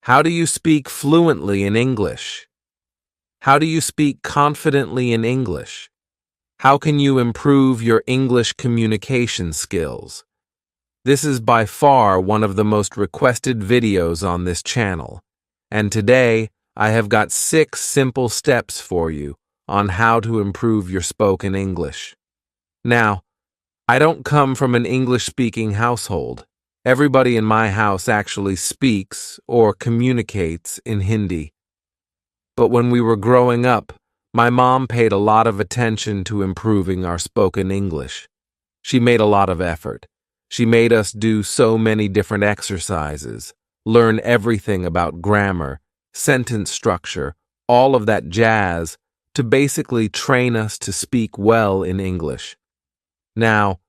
How do you speak fluently in English? How do you speak confidently in English? How can you improve your English communication skills? This is by far one of the most requested videos on this channel, and today I have got 6 simple steps for you on how to improve your spoken English. Now, I don't come from an English-speaking household. Everybody in my house actually speaks or communicates in Hindi. But when we were growing up, my mom paid a lot of attention to improving our spoken English. She made a lot of effort. She made us do so many different exercises, learn everything about grammar, sentence structure, all of that jazz, to basically train us to speak well in English. Now,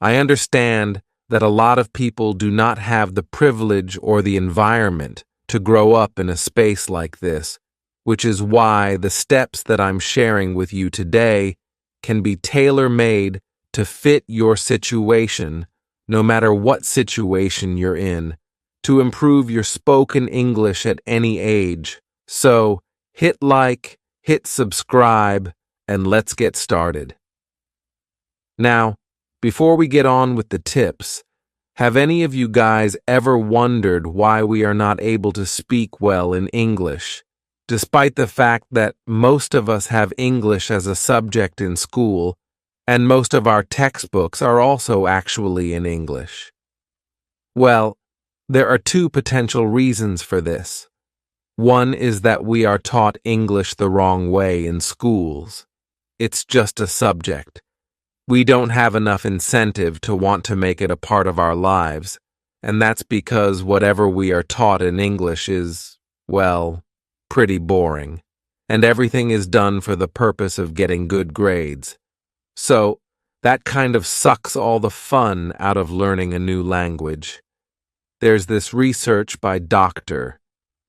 I understand that a lot of people do not have the privilege or the environment to grow up in a space like this, which is why the steps that I'm sharing with you today can be tailor-made to fit your situation, no matter what situation you're in, to improve your spoken English at any age. So, hit like, hit subscribe, and let's get started. Now, before we get on with the tips, have any of you guys ever wondered why we are not able to speak well in English, despite the fact that most of us have English as a subject in school, and most of our textbooks are also actually in English? Well, there are 2 potential reasons for this. One is that we are taught English the wrong way in schools. It's just a subject. We don't have enough incentive to want to make it a part of our lives, and that's because whatever we are taught in English is, well, pretty boring, and everything is done for the purpose of getting good grades. So, that kind of sucks all the fun out of learning a new language. There's this research by Dr.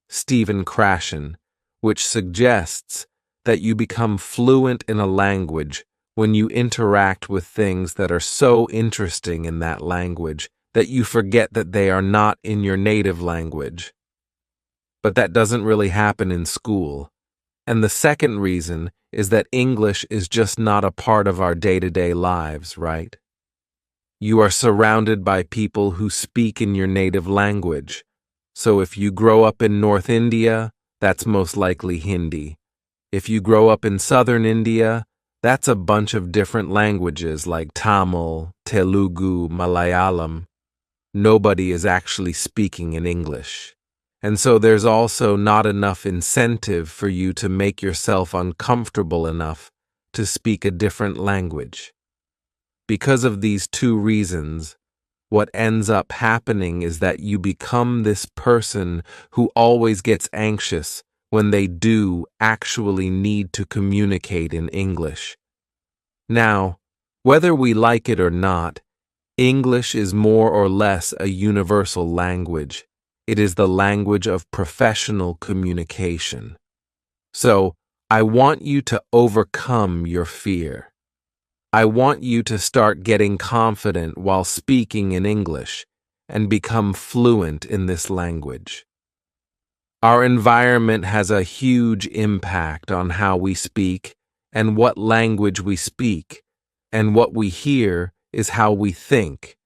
Stephen Krashen, which suggests that you become fluent in a language when you interact with things that are so interesting in that language that you forget that they are not in your native language. But that doesn't really happen in school. And the second reason is that English is just not a part of our day-to-day lives, right? You are surrounded by people who speak in your native language. So if you grow up in North India, that's most likely Hindi. If you grow up in Southern India, that's a bunch of different languages like Tamil, Telugu, Malayalam. Nobody is actually speaking in English. And so there's also not enough incentive for you to make yourself uncomfortable enough to speak a different language. Because of these 2 reasons, what ends up happening is that you become this person who always gets anxious when they do actually need to communicate in English. Now, whether we like it or not, English is more or less a universal language. It is the language of professional communication. So, I want you to overcome your fear. I want you to start getting confident while speaking in English and become fluent in this language. Our environment has a huge impact on how we speak and what language we speak, and what we hear is how we think,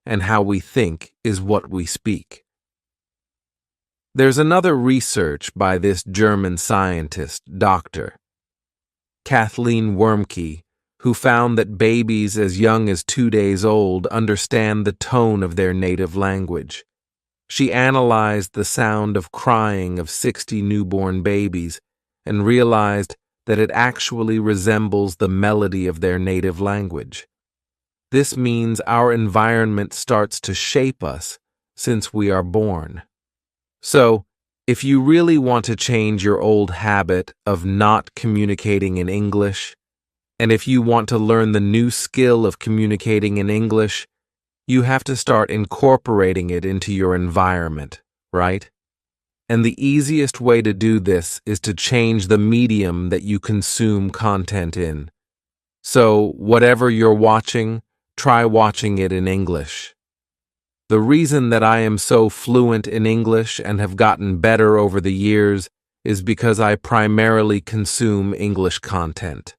and how we think is what we speak. There's another research by this German scientist, Dr. Kathleen Wermke, who found that babies as young as 2 days old understand the tone of their native language. She analyzed the sound of crying of 60 newborn babies and realized that it actually resembles the melody of their native language. This means our environment starts to shape us since we are born. So, if you really want to change your old habit of not communicating in English, and if you want to learn the new skill of communicating in English, you have to start incorporating it into your environment, right? And the easiest way to do this is to change the medium that you consume content in. So, whatever you're watching, try watching it in English. The reason that I am so fluent in English and have gotten better over the years is because I primarily consume English content.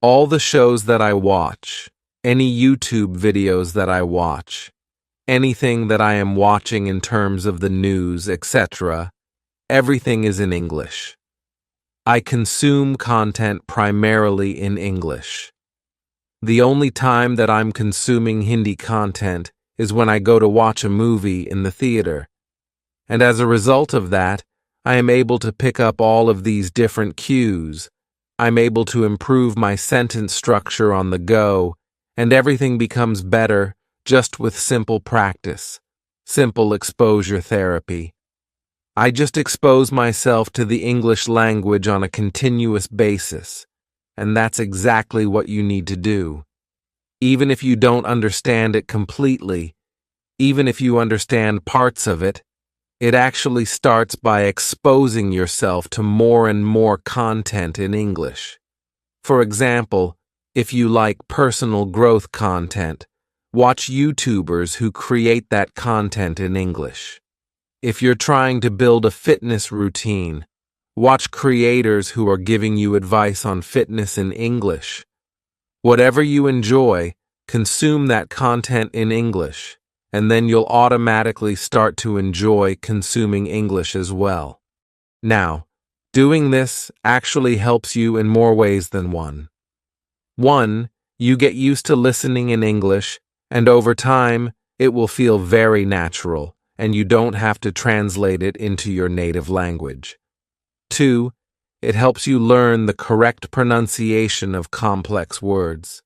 All the shows that I watch, any YouTube videos that I watch, anything that I am watching in terms of the news, etc., everything is in English. I consume content primarily in English. The only time that I'm consuming Hindi content is when I go to watch a movie in the theater. And as a result of that, I am able to pick up all of these different cues. I'm able to improve my sentence structure on the go, and everything becomes better just with simple practice, simple exposure therapy. I just expose myself to the English language on a continuous basis, and that's exactly what you need to do. Even if you don't understand it completely, even if you understand parts of it, it actually starts by exposing yourself to more and more content in English. For example, if you like personal growth content, watch YouTubers who create that content in English. If you're trying to build a fitness routine, watch creators who are giving you advice on fitness in English. Whatever you enjoy, consume that content in English, and then you'll automatically start to enjoy consuming English as well. Now, doing this actually helps you in more ways than one. One, you get used to listening in English, and over time, it will feel very natural, and you don't have to translate it into your native language. Two, it helps you learn the correct pronunciation of complex words.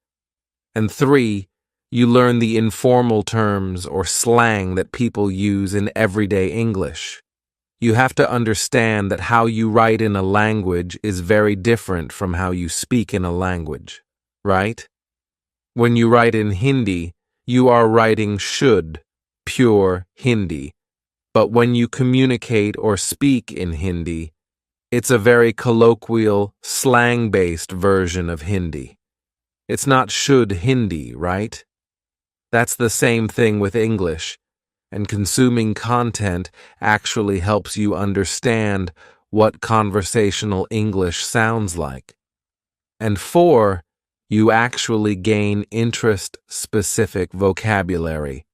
And three, you learn the informal terms or slang that people use in everyday English. You have to understand that how you write in a language is very different from how you speak in a language, right? When you write in Hindi, you are writing should, pure Hindi. But when you communicate or speak in Hindi, it's a very colloquial, slang-based version of Hindi. It's not should Hindi, right? That's the same thing with English, and consuming content actually helps you understand what conversational English sounds like. And four, you actually gain interest-specific vocabulary.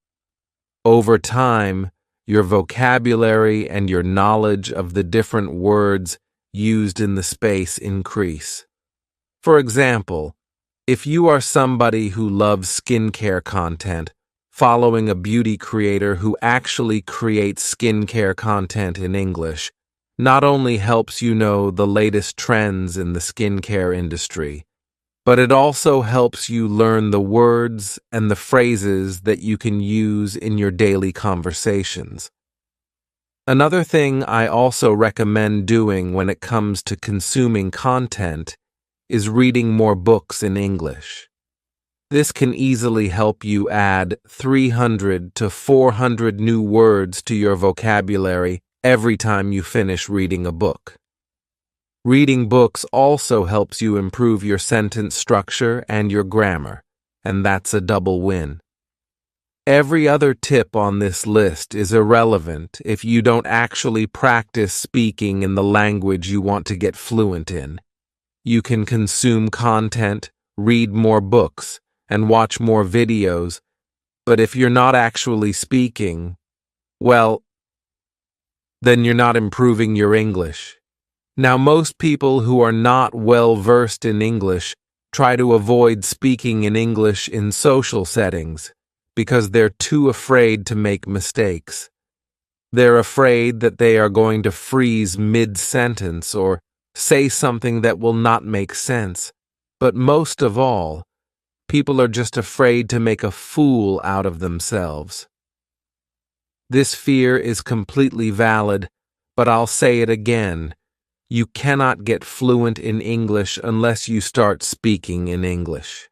Over time, your vocabulary and your knowledge of the different words used in the space increase. For example, if you are somebody who loves skincare content, following a beauty creator who actually creates skincare content in English not only helps you know the latest trends in the skincare industry, but it also helps you learn the words and the phrases that you can use in your daily conversations. Another thing I also recommend doing when it comes to consuming content is reading more books in English. This can easily help you add 300 to 400 new words to your vocabulary every time you finish reading a book. Reading books also helps you improve your sentence structure and your grammar, and that's a double win. Every other tip on this list is irrelevant if you don't actually practice speaking in the language you want to get fluent in. You can consume content, read more books, and watch more videos, but if you're not actually speaking, well, then you're not improving your English. Now, most people who are not well versed in English try to avoid speaking in English in social settings because they're too afraid to make mistakes. They're afraid that they are going to freeze mid-sentence or say something that will not make sense. But most of all, people are just afraid to make a fool out of themselves. This fear is completely valid, but I'll say it again. You cannot get fluent in English unless you start speaking in English.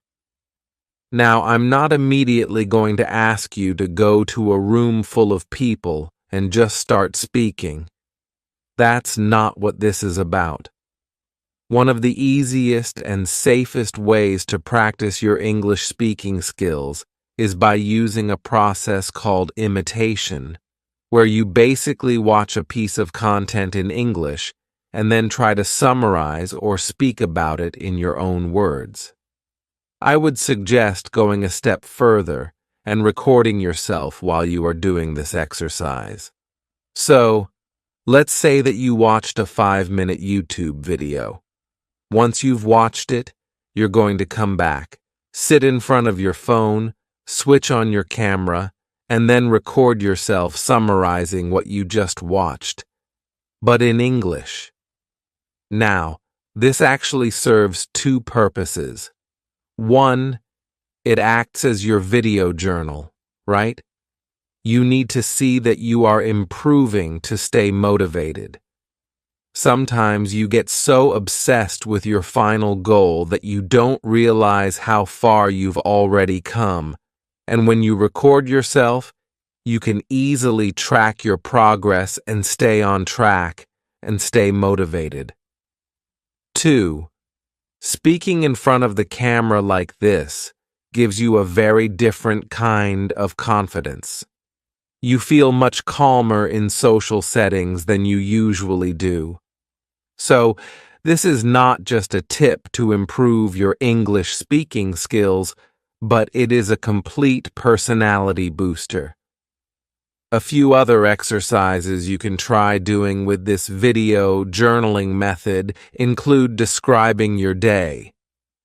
Now, I'm not immediately going to ask you to go to a room full of people and just start speaking. That's not what this is about. One of the easiest and safest ways to practice your English speaking skills is by using a process called imitation, where you basically watch a piece of content in English and then try to summarize or speak about it in your own words. I would suggest going a step further and recording yourself while you are doing this exercise. So, let's say that you watched a 5-minute YouTube video. Once you've watched it, you're going to come back, sit in front of your phone, switch on your camera, and then record yourself summarizing what you just watched, but in English. Now, this actually serves two purposes. One, it acts as your video journal, right? You need to see that you are improving to stay motivated. Sometimes you get so obsessed with your final goal that you don't realize how far you've already come, and when you record yourself, you can easily track your progress and stay on track and stay motivated. 2. Speaking in front of the camera like this gives you a very different kind of confidence. You feel much calmer in social settings than you usually do. So, this is not just a tip to improve your English speaking skills, but it is a complete personality booster. A few other exercises you can try doing with this video journaling method include describing your day.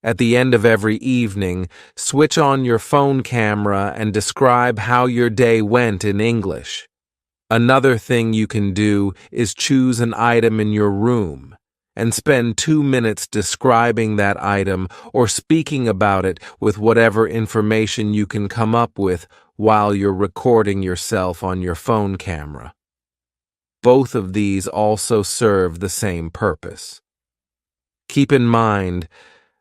At the end of every evening, switch on your phone camera and describe how your day went in English. Another thing you can do is choose an item in your room and spend 2 minutes describing that item or speaking about it with whatever information you can come up with while you're recording yourself on your phone camera. Both of these also serve the same purpose. Keep in mind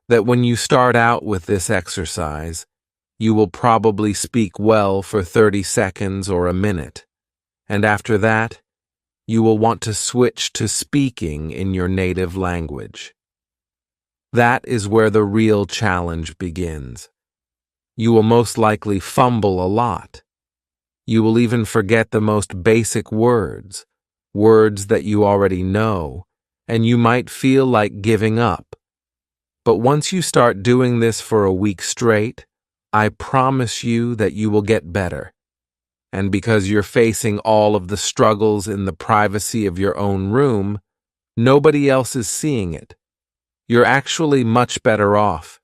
that when you start out with this exercise, you will probably speak well for 30 seconds or a minute, and after that, you will want to switch to speaking in your native language. That is where the real challenge begins. You will most likely fumble a lot. You will even forget the most basic words, words that you already know, and you might feel like giving up. But once you start doing this for a week straight, I promise you that you will get better. And because you're facing all of the struggles in the privacy of your own room, nobody else is seeing it. You're actually much better off.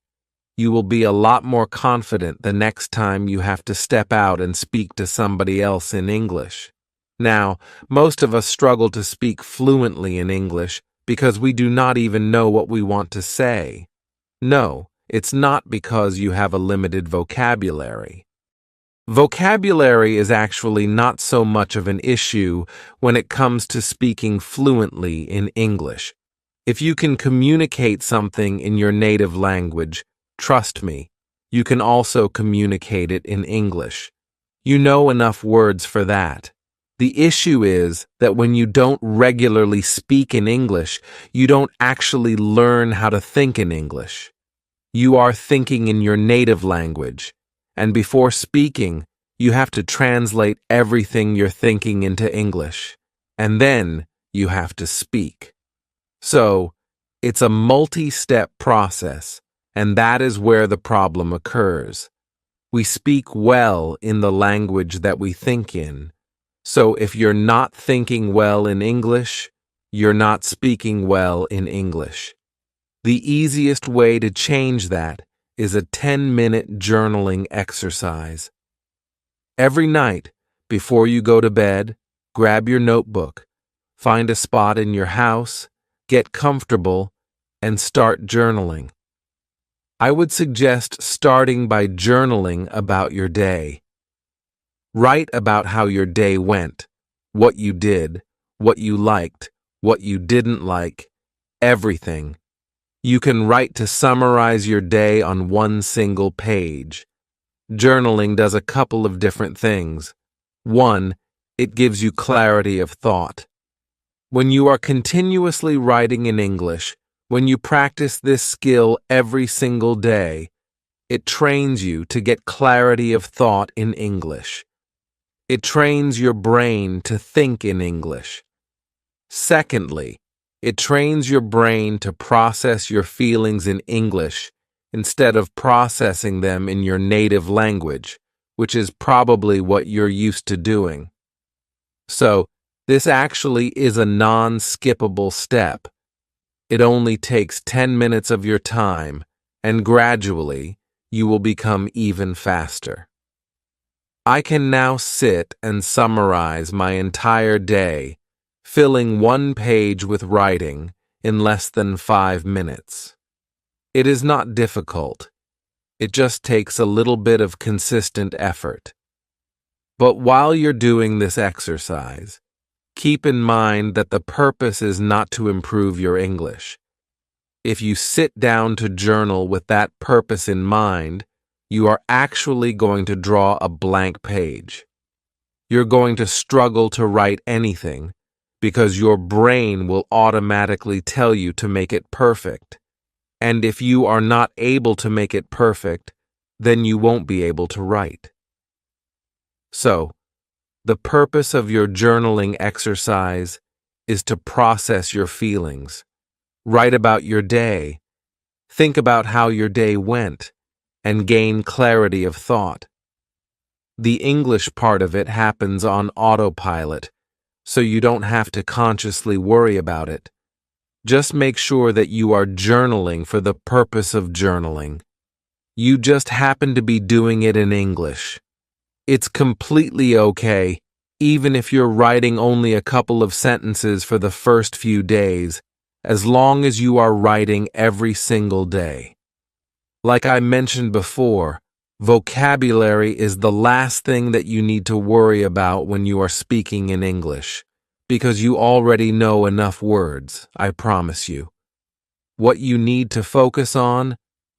You will be a lot more confident the next time you have to step out and speak to somebody else in English. Now, most of us struggle to speak fluently in English because we do not even know what we want to say. No, it's not because you have a limited vocabulary. Vocabulary is actually not so much of an issue when it comes to speaking fluently in English. If you can communicate something in your native language, trust me, you can also communicate it in English. You know enough words for that. The issue is that when you don't regularly speak in English, you don't actually learn how to think in English. You are thinking in your native language, and before speaking, you have to translate everything you're thinking into English, and then you have to speak. So, it's a multi-step process, and that is where the problem occurs. We speak well in the language that we think in. So if you're not thinking well in English, you're not speaking well in English. The easiest way to change that is a 10-minute journaling exercise. Every night, before you go to bed, grab your notebook, find a spot in your house, get comfortable, and start journaling. I would suggest starting by journaling about your day. Write about how your day went, what you did, what you liked, what you didn't like, everything. You can write to summarize your day on one single page. Journaling does a couple of different things. One, it gives you clarity of thought. When you are continuously writing in English, when you practice this skill every single day, it trains you to get clarity of thought in English. It trains your brain to think in English. Secondly, it trains your brain to process your feelings in English instead of processing them in your native language, which is probably what you're used to doing. So, this actually is a non-skippable step. It only takes 10 minutes of your time, and gradually, you will become even faster. I can now sit and summarize my entire day, filling one page with writing in less than 5 minutes. It is not difficult. It just takes a little bit of consistent effort. But while you're doing this exercise, keep in mind that the purpose is not to improve your English. If you sit down to journal with that purpose in mind, you are actually going to draw a blank page. You're going to struggle to write anything because your brain will automatically tell you to make it perfect. And if you are not able to make it perfect, then you won't be able to write. So, the purpose of your journaling exercise is to process your feelings, write about your day, think about how your day went, and gain clarity of thought. The English part of it happens on autopilot, so you don't have to consciously worry about it. Just make sure that you are journaling for the purpose of journaling. You just happen to be doing it in English. It's completely okay, even if you're writing only a couple of sentences for the first few days, as long as you are writing every single day. Like I mentioned before, vocabulary is the last thing that you need to worry about when you are speaking in English, because you already know enough words, I promise you. What you need to focus on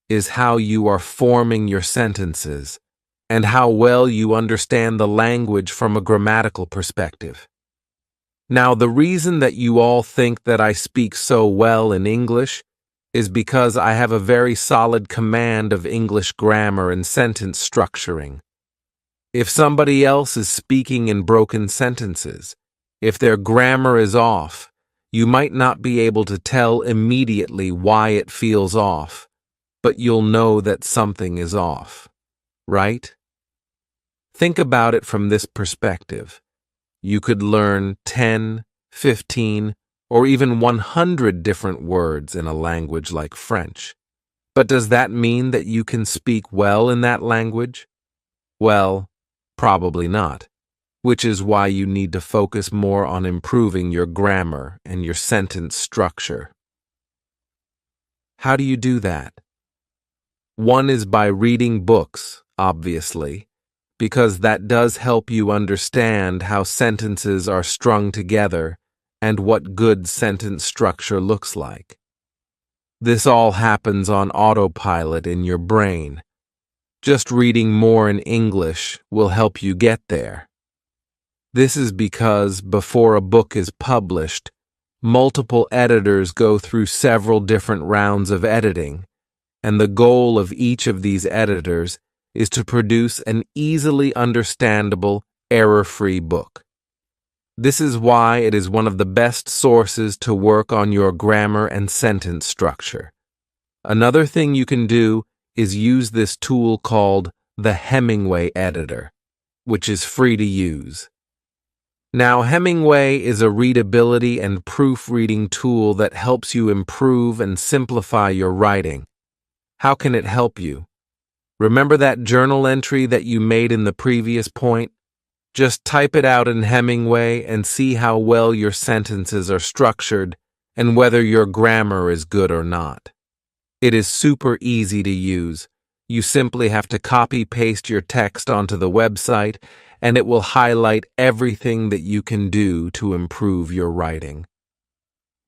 is how you are forming your sentences and how well you understand the language from a grammatical perspective. Now, the reason that you all think that I speak so well in English is because I have a very solid command of English grammar and sentence structuring. If somebody else is speaking in broken sentences, if their grammar is off, you might not be able to tell immediately why it feels off, but you'll know that something is off, right? Think about it from this perspective. You could learn 10, 15, or even 100 different words in a language like French. But does that mean that you can speak well in that language? Well, probably not, which is why you need to focus more on improving your grammar and your sentence structure. How do you do that? One is by reading books, obviously, because that does help you understand how sentences are strung together and what good sentence structure looks like. This all happens on autopilot in your brain. Just reading more in English will help you get there. This is because before a book is published, multiple editors go through several different rounds of editing, and the goal of each of these editors is to produce an easily understandable, error-free book. This is why it is one of the best sources to work on your grammar and sentence structure. Another thing you can do is use this tool called the Hemingway editor, which is free to use. Now, Hemingway is a readability and proofreading tool that helps you improve and simplify your writing. How can it help you? Remember that journal entry that you made in the previous point? Just type it out in Hemingway and see how well your sentences are structured and whether your grammar is good or not. It is super easy to use. You simply have to copy-paste your text onto the website, and it will highlight everything that you can do to improve your writing.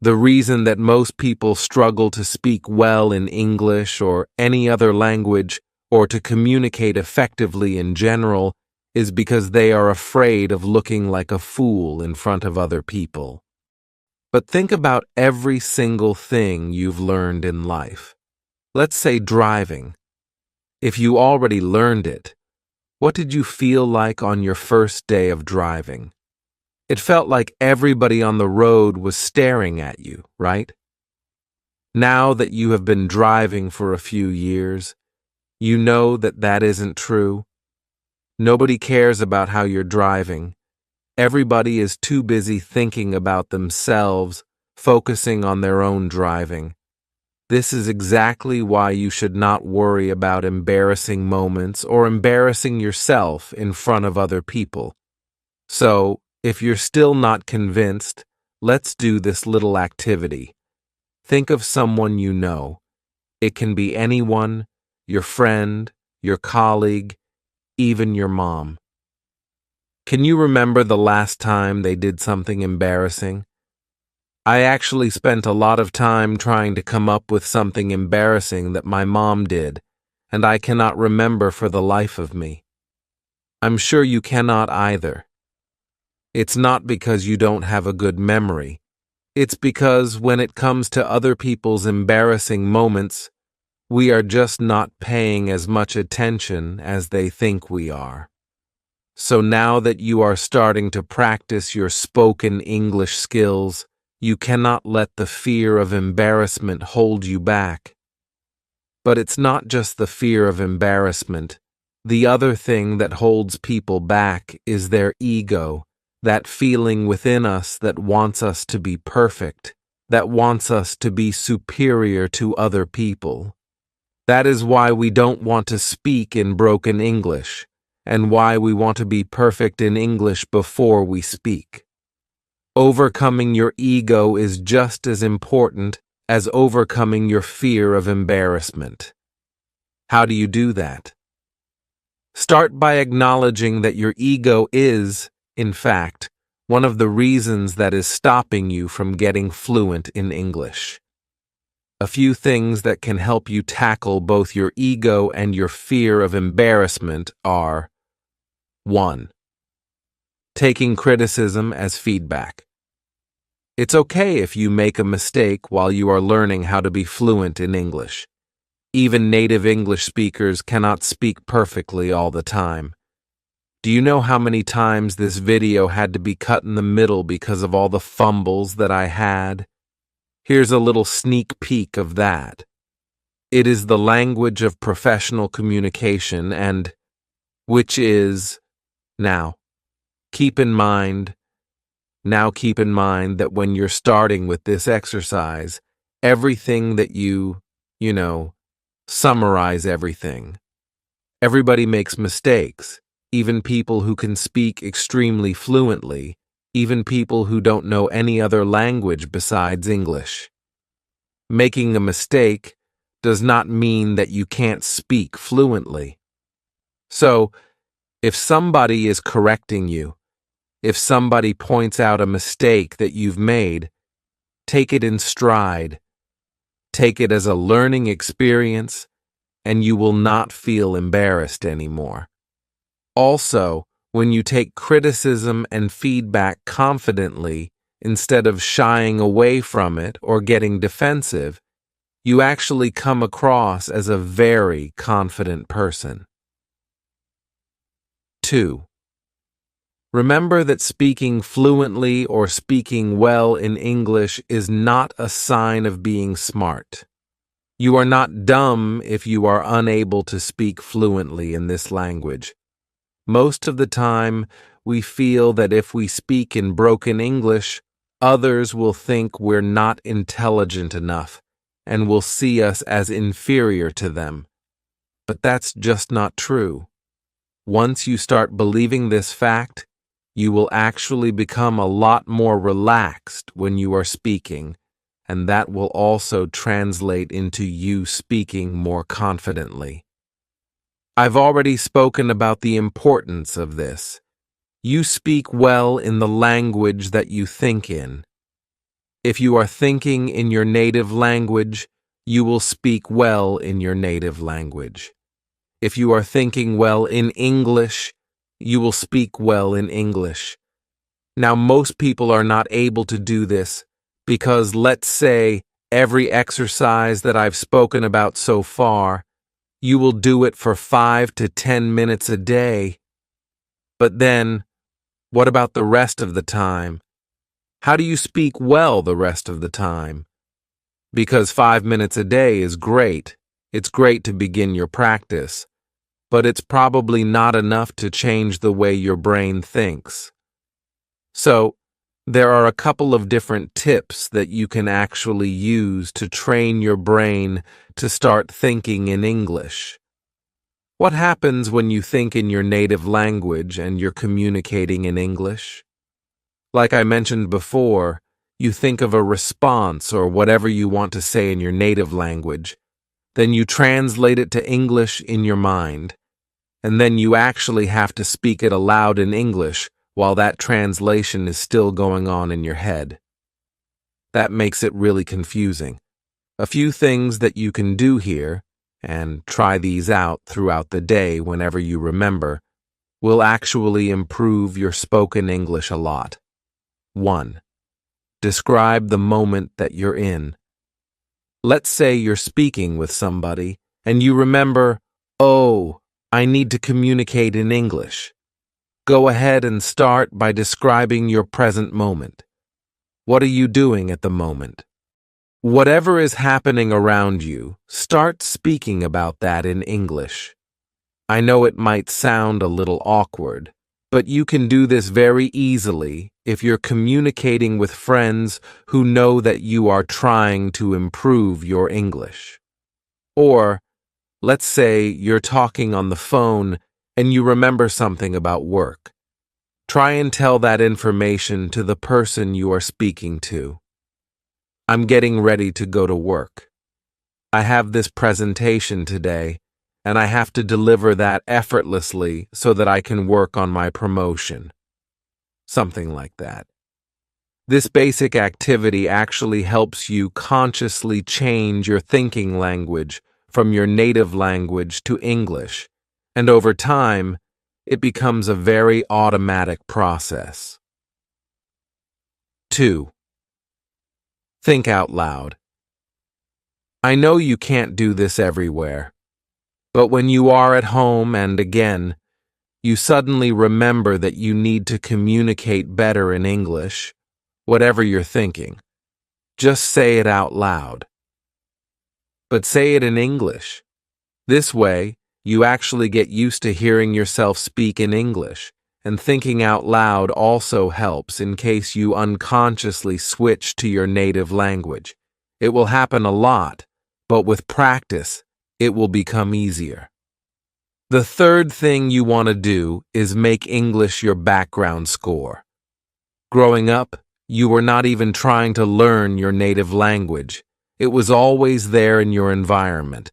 The reason that most people struggle to speak well in English or any other language or to communicate effectively in general is because they are afraid of looking like a fool in front of other people. But think about every single thing you've learned in life. Let's say driving. If you already learned it, what did you feel like on your first day of driving? It felt like everybody on the road was staring at you, right? Now that you have been driving for a few years, you know that that isn't true. Nobody cares about how you're driving. Everybody is too busy thinking about themselves, focusing on their own driving. This is exactly why you should not worry about embarrassing moments or embarrassing yourself in front of other people. So, if you're still not convinced, let's do this little activity. Think of someone you know. It can be anyone, your friend, your colleague, even your mom. Can you remember the last time they did something embarrassing? I actually spent a lot of time trying to come up with something embarrassing that my mom did, and I cannot remember for the life of me. I'm sure you cannot either. It's not because you don't have a good memory. It's because when it comes to other people's embarrassing moments, we are just not paying as much attention as they think we are. So now that you are starting to practice your spoken English skills, you cannot let the fear of embarrassment hold you back. But it's not just the fear of embarrassment. The other thing that holds people back is their ego, that feeling within us that wants us to be perfect, that wants us to be superior to other people. That is why we don't want to speak in broken English, and why we want to be perfect in English before we speak. Overcoming your ego is just as important as overcoming your fear of embarrassment. How do you do that? Start by acknowledging that your ego is, in fact, one of the reasons that is stopping you from getting fluent in English. A few things that can help you tackle both your ego and your fear of embarrassment are: 1. Taking criticism as feedback. It's okay if you make a mistake while you are learning how to be fluent in English. Even native English speakers cannot speak perfectly all the time. Do you know how many times this video had to be cut in the middle because of all the fumbles that I had? Here's a little sneak peek of that. It is the language of professional communication and which is now. Keep in mind that when you're starting with this exercise, everything that you summarize everything. Everybody makes mistakes, even people who can speak extremely fluently, even people who don't know any other language besides English. Making a mistake does not mean that you can't speak fluently. So, if somebody is correcting you, if somebody points out a mistake that you've made, take it in stride. Take it as a learning experience, and you will not feel embarrassed anymore. Also, when you take criticism and feedback confidently, instead of shying away from it or getting defensive, you actually come across as a very confident person. 2. Remember that speaking fluently or speaking well in English is not a sign of being smart. You are not dumb if you are unable to speak fluently in this language. Most of the time, we feel that if we speak in broken English, others will think we're not intelligent enough and will see us as inferior to them. But that's just not true. Once you start believing this fact, you will actually become a lot more relaxed when you are speaking, and that will also translate into you speaking more confidently. I've already spoken about the importance of this. You speak well in the language that you think in. If you are thinking in your native language, you will speak well in your native language. If you are thinking well in English, you will speak well in English. Now, most people are not able to do this because, let's say, every exercise that I've spoken about so far, You will do it for 5 to 10 minutes a day. But then, what about the rest of the time? How do you speak well the rest of the time? Because 5 minutes a day is great. It's great to begin your practice, but it's probably not enough to change the way your brain thinks. So, there are a couple of different tips that you can actually use to train your brain to start thinking in English. What happens when you think in your native language and you're communicating in English? Like I mentioned before, you think of a response or whatever you want to say in your native language, then you translate it to English in your mind, and then you actually have to speak it aloud in English while that translation is still going on in your head. That makes it really confusing. A few things that you can do here, and try these out throughout the day whenever you remember, will actually improve your spoken English a lot. 1. Describe the moment that you're in. Let's say you're speaking with somebody, and you remember, oh, I need to communicate in English. Go ahead and start by describing your present moment. What are you doing at the moment? Whatever is happening around you, start speaking about that in English. I know it might sound a little awkward, but you can do this very easily if you're communicating with friends who know that you are trying to improve your English. Or, let's say you're talking on the phone and you remember something about work. Try and tell that information to the person you are speaking to. I'm getting ready to go to work. I have this presentation today, and I have to deliver that effortlessly so that I can work on my promotion. Something like that. This basic activity actually helps you consciously change your thinking language from your native language to English, and over time, it becomes a very automatic process. 2. Think out loud. I know you can't do this everywhere, but when you are at home and again, you suddenly remember that you need to communicate better in English, whatever you're thinking, just say it out loud. But say it in English. This way, you actually get used to hearing yourself speak in English, and thinking out loud also helps in case you unconsciously switch to your native language. It will happen a lot, but with practice, it will become easier. The third thing you want to do is make English your background score. Growing up, you were not even trying to learn your native language. It was always there in your environment.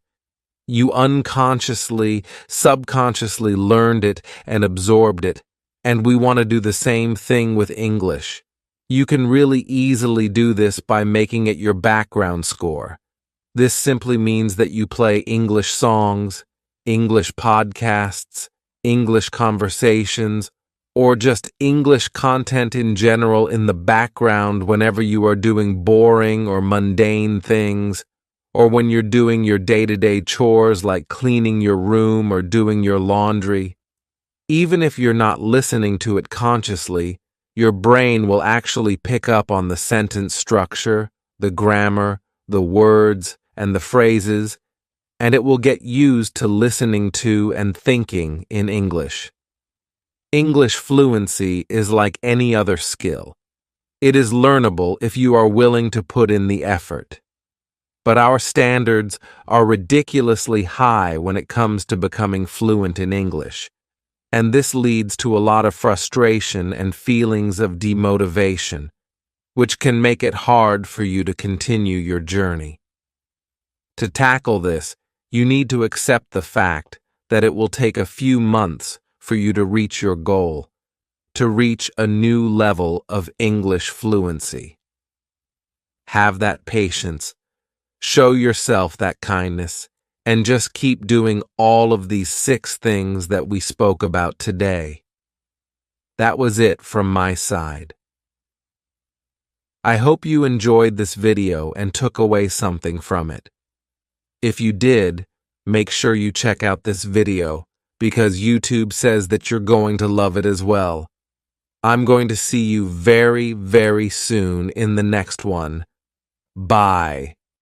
You unconsciously, subconsciously learned it and absorbed it, and we want to do the same thing with English. You can really easily do this by making it your background score. This simply means that you play English songs, English podcasts, English conversations, or just English content in general in the background whenever you are doing boring or mundane things, or when you're doing your day-to-day chores like cleaning your room or doing your laundry. Even if you're not listening to it consciously, your brain will actually pick up on the sentence structure, the grammar, the words, and the phrases, and it will get used to listening to and thinking in English. English fluency is like any other skill. It is learnable if you are willing to put in the effort. But our standards are ridiculously high when it comes to becoming fluent in English, and this leads to a lot of frustration and feelings of demotivation, which can make it hard for you to continue your journey. To tackle this, you need to accept the fact that it will take a few months for you to reach your goal, to reach a new level of English fluency. Have that patience. Show yourself that kindness, and just keep doing all of these 6 things that we spoke about today. That was it from my side. I hope you enjoyed this video and took away something from it. If you did, Make sure you check out this video, because YouTube says that you're going to love it as well. I'm going to see you very, very soon in the next one. Bye.